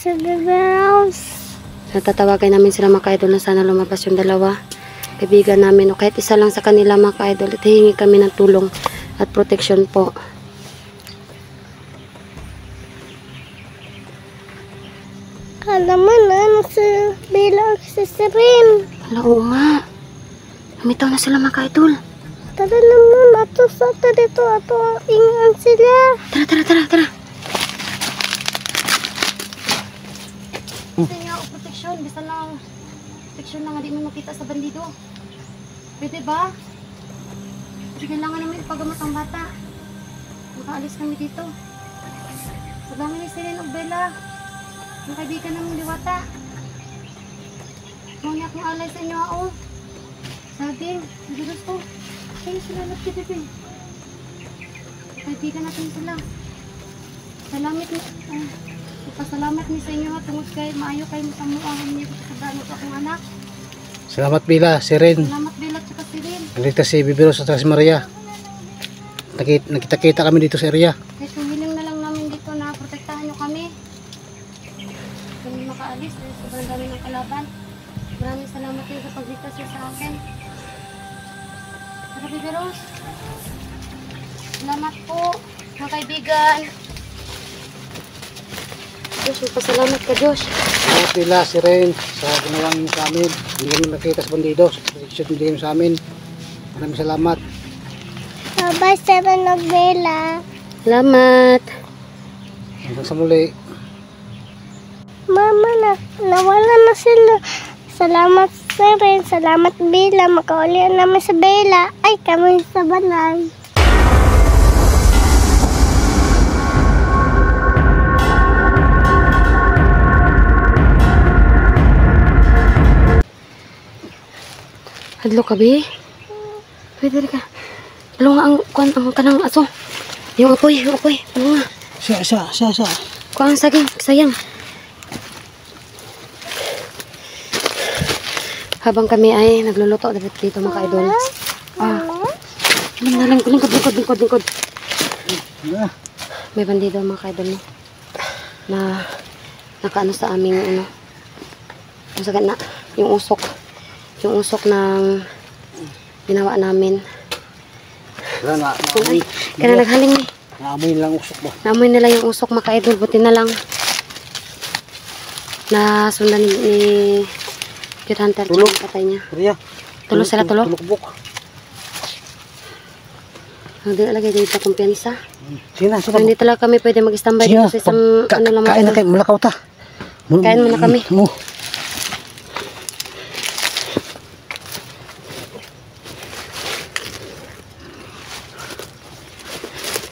si Bebe Rose. Natatawagan namin sila mga ka-idol na sana lumabas yung dalawa kaibigan namin o kahit isa lang sa kanila mga ka-idol at hihingi kami ng tulong at protection po. Alam mo na, si Bella si Sirin. Hala, oo nga. Lumitaw na sila mga ka-idol. Tara naman, ato sa dito, ato ingan sila. Tara. Gusto niya o protection, bisa lang protection lang, hindi mo makita sa bandido. Pwede ba? Kasi kailangan namin ipagamot ang bata. Makaalis kami dito. Sabangan ni Sirin o Bella. Ang kaibigan namin Diwata. Muna akong alay sa inyo ako. Saging, hindi gusto. Kaya sila nagtitipin. Kaibigan natin sila. Salamat ni sa inyo at tungkol kayo. Maayo kayo sa muang niyo sa ganot akong anak. Salamat Bella, Sirin. Salamat Bella at saka Sirin. Naligtas si Bebe Rose at si Maria. Nakita-kita kami dito sa area. Kaya sumiling na lang namin dito na protektahan nyo kami. Kami makaalis dahil sobrang dami ng kalaban. Maraming salamat kayo sa pagligtas sa akin. Tara Bebe Rose. Salamat po mga kaibigan. Diyos, magpasalamat ka Diyos. Salamat Bella, Sirin, sa ginawa niyo sa amin. Hindi kami nakita sa bandido. Sa protection hindi kami sa amin. Maraming salamat. Bye, Sirin o Bella. Salamat. Hanggang sa muli. Mama, nawala na sila. Salamat Sirin, salamat Bella. Makaulian namin sa Bella. Ay, kami sa balay. Hadlo ka, Bi? Pwede rin ka. Hadlo nga ang kanang aso. Yung apoy. Ano nga? Sa. Kuang saging, sayang. Habang kami ay nagluluto dito mga ka-idol. Lingkod. May bandido mga ka-idol no? Na nakaano sa aming ano. Masagat na yung usok. Yung usok ng ginawa namin. Kaya naghaling ni. Naamoy nilang usok ba? Naamoy nila yung usok mga ka-idol. Buti na lang na sundan ni Cute Hunter. Tulog. Patay niya. Maria. Tulog sila. Tulog buk. Hindi lagi dito kumpiyansa. Sina. Hindi talaga kami pwede mag-standby dito sa isang ano lang. Kain na kayo. Malakaw ta. Kain muna kami.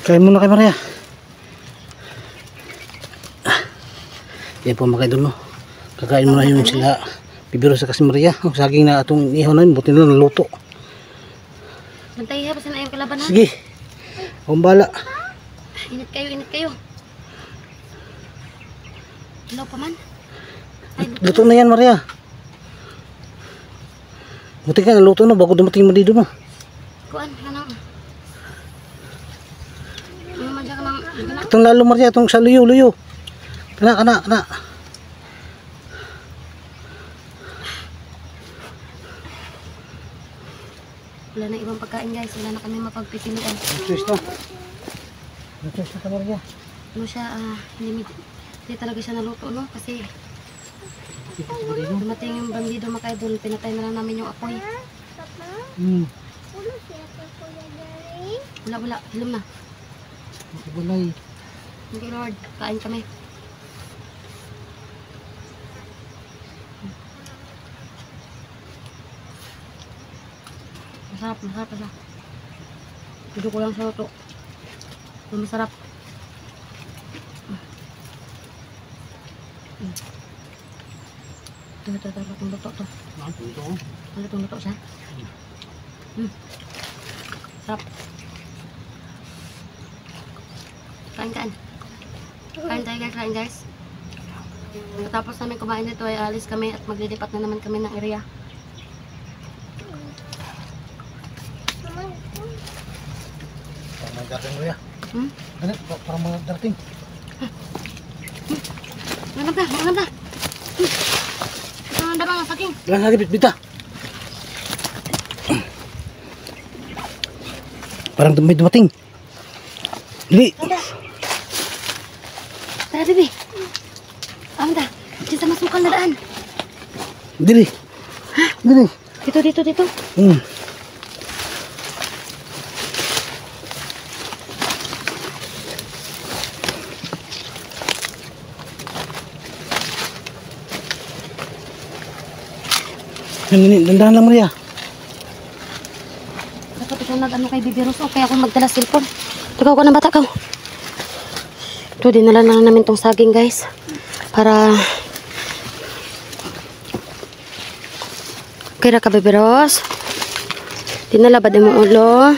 Kain muna kayo Maria. Yan po mga idol no. Kakain muna yung sila Bebe Rose kasi Maria. Ang saging na atong ihaw namin. Buti na naluto. Bantay ha. Basta na yung kalaban ha. Sige. Akong bala. Init kayo. Hello pa man. Luto na yan Maria. Buti ka naluto na bago dumating mo dito no. Kuan, anong? Ano man dyan ka ng... Itong lalo Maria. Itong sa luyo. Kana. Wala na ibang pagkain guys. Wala na kami mapagpipilian. Choice na Maria. Ano siya, hindi talaga siya naluto no? Kasi dumating yung bandido mga ka-idol. Pinatay na lang namin yung apoy. Wala. Hilom na. Bulay. Thank you Lord. Kain kami. Masarap. Dito ko lang sa luto. Masarap. Ito. Itong luto to. Itong luto siya. Sarap. Kain. Kain guys. Tapos namin kumain dito ay alis kami at maglilipat na naman kami ng area. Parang mga dating Maria. Parang mga dating. Maganda. Ito ang darang ang saking. Dalang lagi, bita. Parang may dumating. Dili. Tara, bibi. Anda, diyan sa masukal na daan. Dili. Dili. Dito. Dandahan lang, Maria. Dapat ikaw nag-ano kay Bibi Rose. Kaya ako magdala cellphone. Tugaw ko ng bata ka. Ito, dinala na lang namin tong saging, guys. Para... Okay na ka, Bibi Rose? Dinala ba din mo ulo?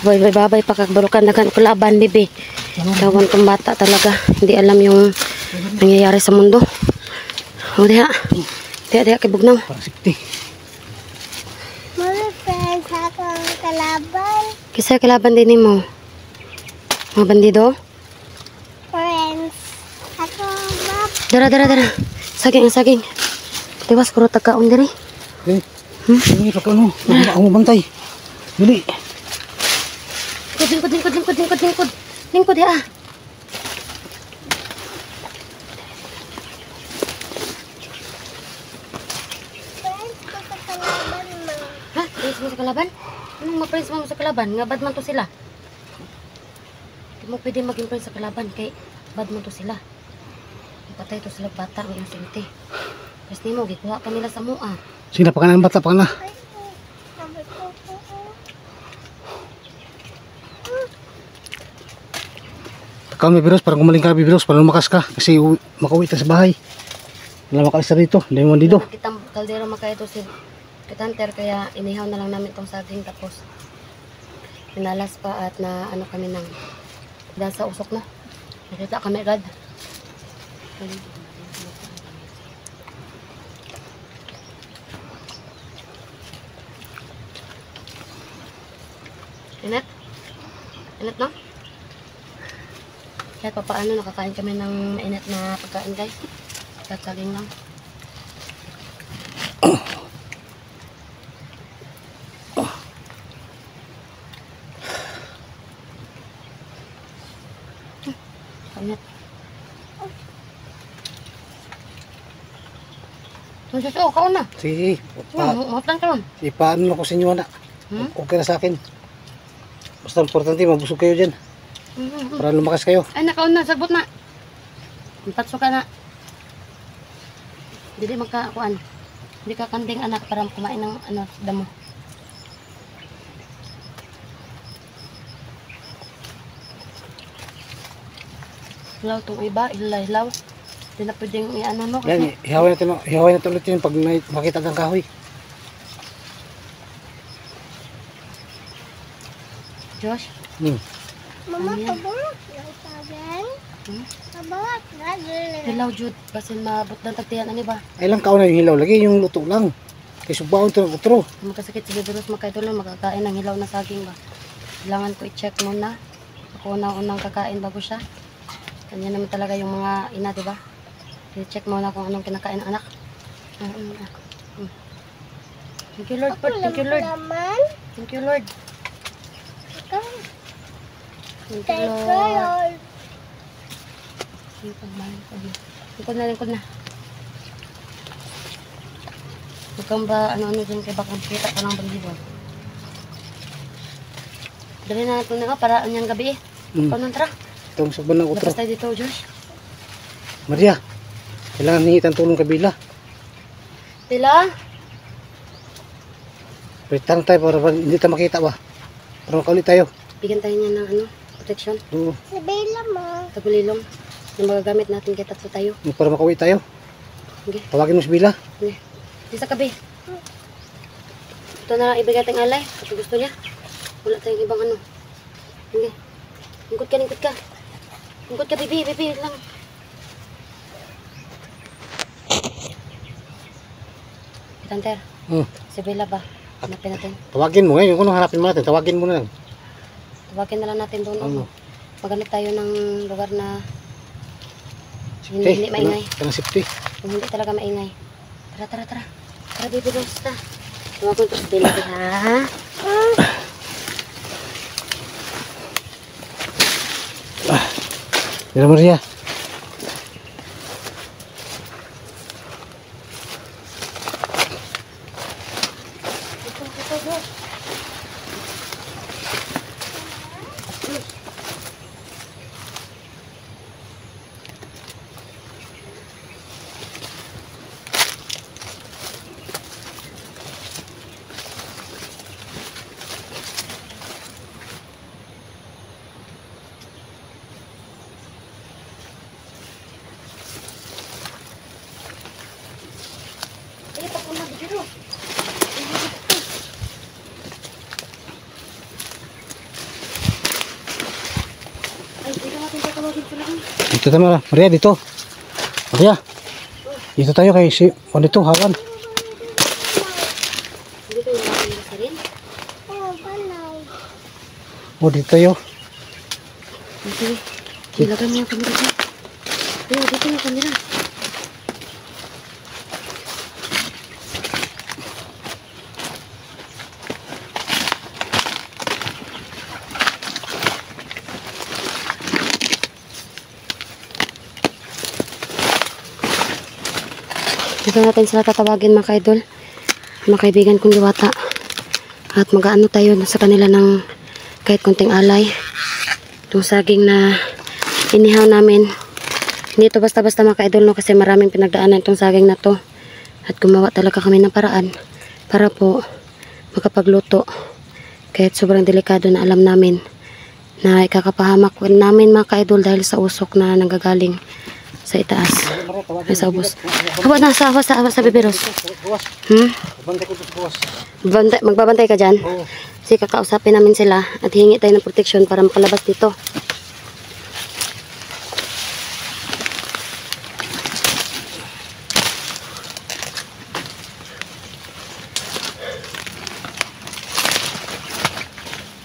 Babay pa kagbarukan. Naghan ko laban, Bibi. Gawan tong bata talaga. Hindi alam yung nangyayari sa mundo. O, diha. Diha, kibugnaw. Parang sikti. Mga friends, ako ang kalaban. Kisa kalaban din mo. Mga bandido? Friends, ako ang map. Dara. Saging. Tiwas kuro tagkaon diri. Dili. Dili, pagka ano. Ako bantay. Dili. Lingkod ya. Friends, ko sa kalaban mo. Ha? Friends mo sa kalaban? Anong ma-friends mo sa kalaban? Nga bad man to sila. Hindi mo pwede maging friends sa kalaban kay bad man to sila. Patay to sila bata ang insinti. Kasi mo, gikuha pa nila sa mua. Sige na, pagka na ang bata, pagka na. Ay, sabi ko. Ikaw, may virus, parang gumaling ka, may virus, parang lumakas ka. Kasi makauwi ka sa bahay. Wala makalis na rito, hindi mo dito. Kitang kaldero makaito si Kitanter kaya inihaw na lang namin tong saging tapos pinalas pa at na ano kami ng dahil sa usok na. Nakita kami agad. Init? Init no? Kahit pa paano nakakain kami ng mainit na pagkain guys. Saging lang. Init. Oh, kaon na. Sige, Matan ka ron. ipaano ko sa inyo, anak. Okay na sa akin. Basta importante, mabusog kayo dyan. Para lumakas kayo. Ay, nakaon na. Sagbot na. Patso ka na. Hindi magkakuan. Hindi ka kanding anak para kumain ng ano, damo. Hilaw itong iba. Hilaw. Hindi na pwedeng i-ano no. Yan, ihawin natin ulit yun pag makita ng kahoy. Josh. Mama, Ano yan? pabangat lang sabihin. Pabangat na. Hilaw Jud. Basin mabot ng tagtiyan. Ano ba? Ay lang kauna yung hilaw, lagi yung luto lang. Kay subaon ito ng utro. Magkasakit si Bibiros magkaituloy. Makakain ng hilaw na saging ba? Kailangan ko i-check muna. Ako unang kakain bago siya. Kanya naman talaga yung mga ina, diba? I-check muna kung anong kinakain ng anak. Thank you Lord. Thank you Lord. Naman. Thank you Lord. Ikaw. Thank you Thank you, Lord. Lord. Lingkod na. Huwag kang ba ano dyan kay bakang kita ka ng bandido. Dali na natin nga para anyang gabi eh. Paano tara? Itong sabon ng utro. Labas tayo dito, Josh. Maria, kailangan hingitan tulong kabila. Tila? Pwetang tayo para hindi tayo makita ba? Para makaulit tayo. Bigyan tayo niya ng ano, protection. Oo, Sabila mo. Tagulilong. Na magagamit natin kay tatlo tayo. para makauwi tayo. Okay. Tawagin mo si Bila. Okay. Di sa kabi. Ito na lang ibigay tayong alay. Kapag gusto niya. Wala tayong ibang ano. Okay. Lingkod ka. Lingkod ka, bibi lang. Tanter, si Bella ba? Hanapin natin. Tawagin mo ngayon. Kung ano hanapin mo natin, tawagin mo na lang. Tawagin na lang natin doon. Ano? Maghanap tayo ng lugar na Hindi maingay. Kanang safety. Kung hindi talaga maingay. Tara, tara, tara. Tara, baby Rose, ta. Tumagod ko sa baby, ha? Mira Maria. Ay, tapos na, baby Rose. Ay, dito natin tatawagin sila. Dito tayo Maria, dito. Maria. Dito tayo kay si dito hawan. Dito yung natin nila rin. Oh, balay. Dito tayo. Sige. Ilagay mo yung camera dyan. Ayun, dito yung camera. Dito natin sila tatawagin mga ka-idol. Mga kaibigan kong diwata. At mag-aano tayo sa kanila ng kahit konting alay. Itong saging na inihaw namin. Hindi ito basta-basta mga ka-idol, no, kasi maraming pinagdaanan itong saging na to. At gumawa talaga kami ng paraan para po makapagluto. Kahit sobrang delikado na alam namin na ikakapahamak namin mga ka-idol dahil sa usok na nanggagaling sa itaas. Ay, sa ubos. Hawa na, sa Baby Rose. Bantay ko dito buwas. Magbabantay ka dyan? Oo. Kasi kakausapin namin sila at hingi tayo ng protection para makalabas dito.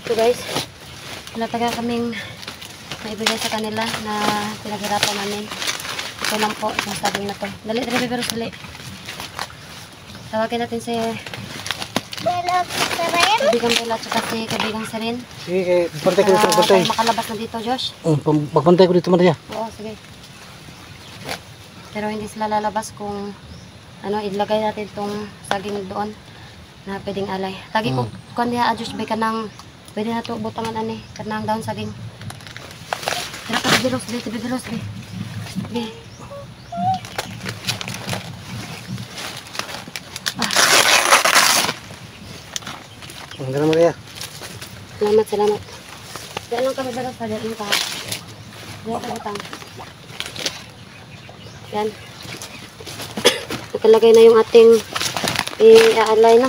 So guys, wala taga kaming maibigay sa kanila na pinaghirapan namin. Ito lang po, itong saging na to. Dali, Baby Rose, dali. Tawagin natin si Bella, Seren. Kabigang Bella at saka si Kabigang Seren. Sige, bantay ko dito, bantay. Para makalabas na dito, Josh. Pagbantay ko dito Maria. Oo, sige. Pero hindi sila lalabas kung ano, ilagay natin itong saging doon na pwedeng alay. Lagi ko kung diha adjust bay kanang pwede na ito butangan ani kanang daon saging. Tara ka Baby Rose, Baby Rose, Baby. Ang ganda Maria. Salamat, salamat. Diyan lang kami Baby Rose, diyan lang ka. Diyan ka butang. Yan. Nakalagay na yung ating i-alay na.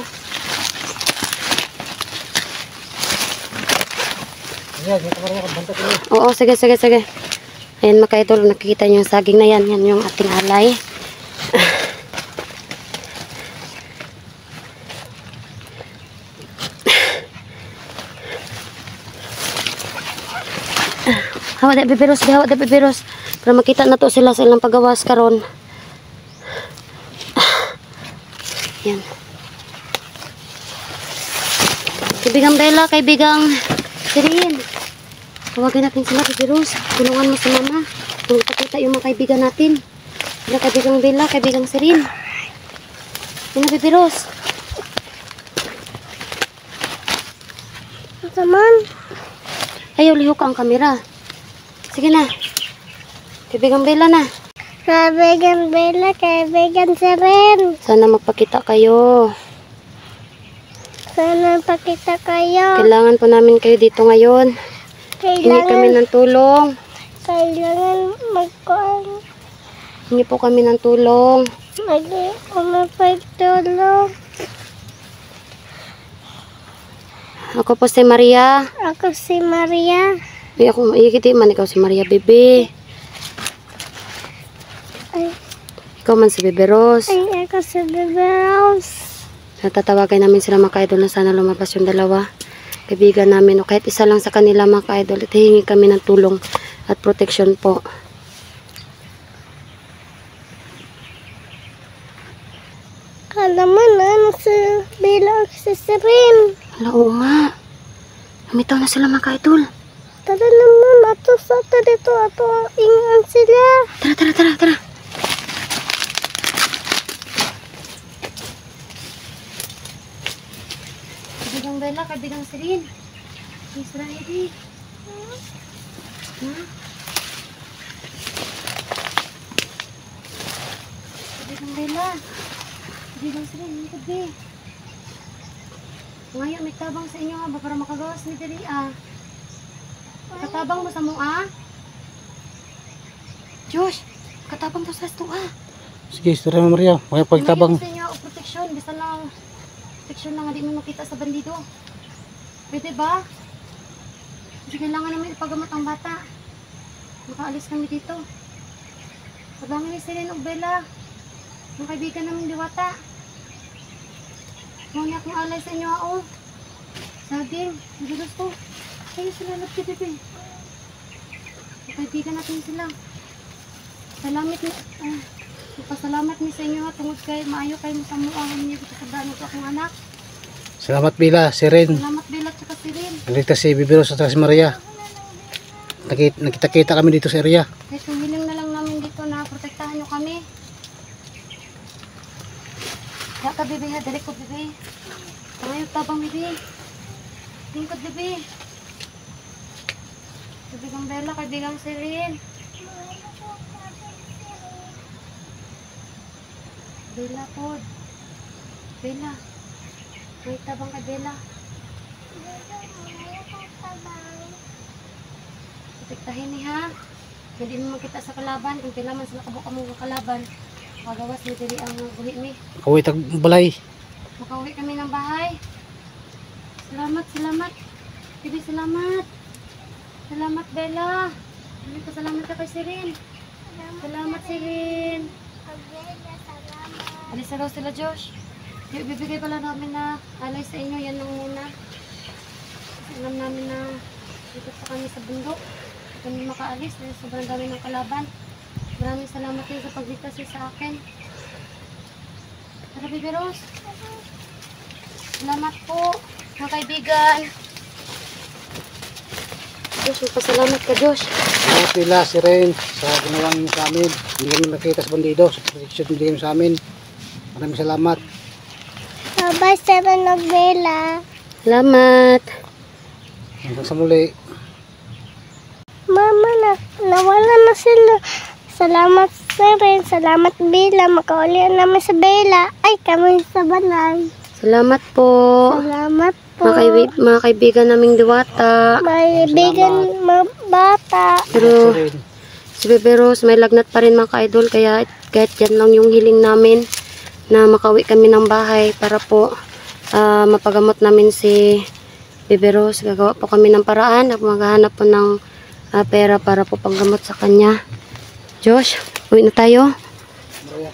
Maria, dito Maria, bantay ko dito. Oo, sige. Ayan mga ka-idol, nakikita nyo yung saging na yan. Yan yung ating alay. Hawa da Baby Rose. Para makita na to sila sa ilang paggawas karon. Yan. Kaibigang Bella, kaibigang Seren. Tawagin natin sila, Baby Rose. Tulungan mo si Mama. Kung ipakita yung mga kaibigan natin. Sila kaibigang Bella, kaibigang Seren. Yan na, Baby Rose. Saman. Ayaw, lihok ang kamera. Sige na. Kaibigang Bella na. Kaibigan Bella, kaibigan Seren. Sana magpakita kayo. Sana pakita kayo. Kailangan po namin kayo dito ngayon. Hingi kami ng tulong. Kailangan Hingi po kami ng tulong. umapagtulong. Ako po si Maria. Ako si Maria. Ay, ako maikiti man. Ikaw si Maria, Bebe. Ay, Ikaw man si Baby Rose. ay ako si Baby Rose. Natatawagan namin sila mga ka-idol na sana lumabas yung dalawa. Kaibigan namin. O kahit isa lang sa kanila mga ka-idol. At hingi kami ng tulong at protection po. Kala mo na si Bella at si Siren. Hala, oo nga. Lumitaw na sila mga ka-idol. Tara naman, ato sa ato dito, ato ingan sila. Tara. Kaibigang Bella, kaibigang Sirin. Isra ini. Kaibigang Bella. Kaibigang Sirin, ini kabi. Ngayon, may tabang sa inyo ha, ba para makagawas ni Diri ah. Katabang mo sa mua? Josh, katabang mo sa sto ah. Sige, Sister Maria, may pagtabang. Ngayon sa inyo o proteksyon, bisa lang proteksyon na nga di mo makita sa bandido. Pwede ba? Kasi kailangan namin ipagamot ang bata. Makaalis kami dito. Tabangan ni Siren o Bella. Ang kaibigan namin Diwata. Muna akong alay sa inyo ako. Saging, nagulos ko. Kayo sila nagtitipi. Ang kaibigan natin sila. Pasalamat ni sa inyo ha. Tungod kay maayo kayo mo sa mua. Hindi ko kasabdaan ko akong anak. Salamat Bella, Siren. Salamat Bella at saka Siren. Naligtas si Bibiros at si Maria. Nakita-kita kami dito sa area. Kaya hiling na lang namin dito na protektahan nyo kami. Kaya ka bebe ha, dali ko bebe. Pangayon tabang bebe. Tingkod bebe. Kaibigang Bella, kaibigang Sirin. Bella po. Bella. May tabang ka Bella. Protektahin ni ha. Hindi mo makita sa kalaban. Kung kailangan sila kabuka mo kalaban. Pagawas ni diri ang buhi ni. Kaway tag balay. Makauwi kami ng bahay. Salamat. Bibi, salamat. Salamat, Bella. Bibi, pasalamat ka kay Sirin. Salamat, Sirin. Alis na daw sila, Josh. Bibigay pala namin na alay sa inyo. Yan lang muna. Kasi alam namin na dito pa kami sa bundok. Kami makaalis. Dahil sobrang dami ng kalaban. Maraming salamat din sa pagligtas niyo sa akin. Tara, Bibi Rose. Salamat po, mga kaibigan. Josh, magpasalamat ka, Josh. Salamat Bella, Siren, sa ginawa niyo sa amin. Hindi kami nakita sa bandido, sa protection hindi kami sa amin. Maraming salamat. Bye, Siren at Bella. Salamat. Hanggang sa muli. Mama, nawala na sila. Salamat, Siren. Salamat, Bella. Makaulian namin sa Bella. Ay, kami sa balay. Salamat po. Salamat po. Mga kaibigan naming Diwata. May bigan mga bata. Pero Siren. si Bebe Rose may lagnat pa rin mga ka-idol. Kaya kahit yan lang yung hiling namin na makauwi kami ng bahay para po mapagamot namin si Bebe Rose. Gagawa po kami ng paraan at maghahanap po ng pera para po panggamot sa kanya. Josh, uwi na tayo. Maria,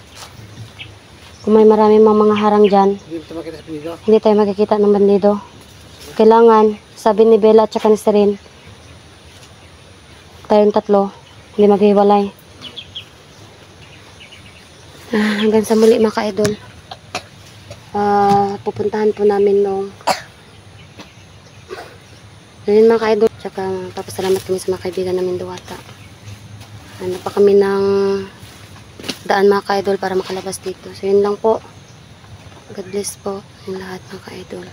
Kung may marami mga harang dyan, hindi mo makita sa bandido. hindi tayo makikita ng bandido. Kailangan, sabi ni Bella at saka ni Sirin, tayong tatlo, hindi maghiwalay. Hanggang sa muli mga ka-idol. Pupuntahan po namin nung yun mga ka-idol. Tsaka papasalamat kami sa mga kaibigan namin Diwata. Ano pa kami ng daan mga ka-idol para makalabas dito. So yun lang po. God bless po yung lahat mga ka-idol.